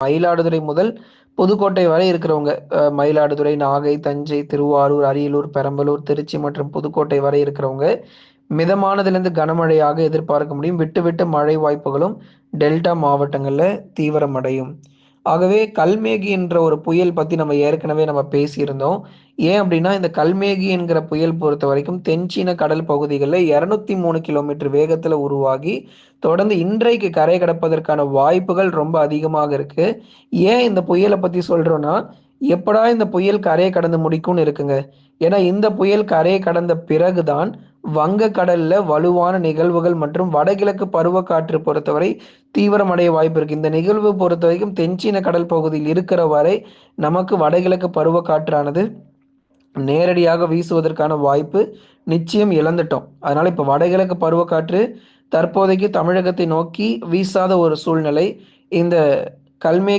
மயிலாடுதுறை முதல் புதுக்கோட்டை வரை இருக்கிறவங்க, மயிலாடுதுறை, நாகை, தஞ்சை, திருவாரூர், அரியலூர், பெரம்பலூர், திருச்சி மற்றும் புதுக்கோட்டை வரை இருக்கிறவங்க மிதமானதிலிருந்து கனமழையாக எதிர்பார்க்க முடியும். விட்டு விட்டு மழை வாய்ப்புகளும் டெல்டா மாவட்டங்கள்ல தீவிரமடையும். ஆகவே கல்மேகி என்ற ஒரு புயல் பத்தி நம்ம ஏற்கனவே பேசியிருந்தோம். ஏன் அப்படின்னா, இந்த கல்மேகி என்கிற புயல் பொறுத்தவரைக்கும் தென்சீன கடல் பகுதிகள்ல 203 கிலோமீட்டர் வேகத்துல உருவாகி, தொடர்ந்து இன்றைக்கு கரை கடப்பதற்கான வாய்ப்புகள் ரொம்ப அதிகமாக இருக்கு. ஏன் இந்த புயல பத்தி சொல்றோம்னா, எப்படா இந்த புயல் கரைய கடந்து முடிக்கும்னு இருக்குங்க. ஏன்னா இந்த புயல் கரைய கடந்த பிறகுதான் வங்கக்கடல்ல வலுவான நிகழ்வுகள் மற்றும் வடகிழக்கு பருவக்காற்று பொறுத்தவரை தீவிரமடைய வாய்ப்பு இருக்கு. இந்த நிகழ்வு பொறுத்தவரைக்கும் தென்சீன கடல் பகுதியில் இருக்கிற வரை நமக்கு வடகிழக்கு பருவக்காற்றானது நேரடியாக வீசுவதற்கான வாய்ப்பு நிச்சயம் இழந்துட்டோம். அதனால இப்ப வடகிழக்கு பருவக்காற்று தற்போதைக்கு தமிழகத்தை நோக்கி வீசாத ஒரு சூழ்நிலை. இந்த கல்மே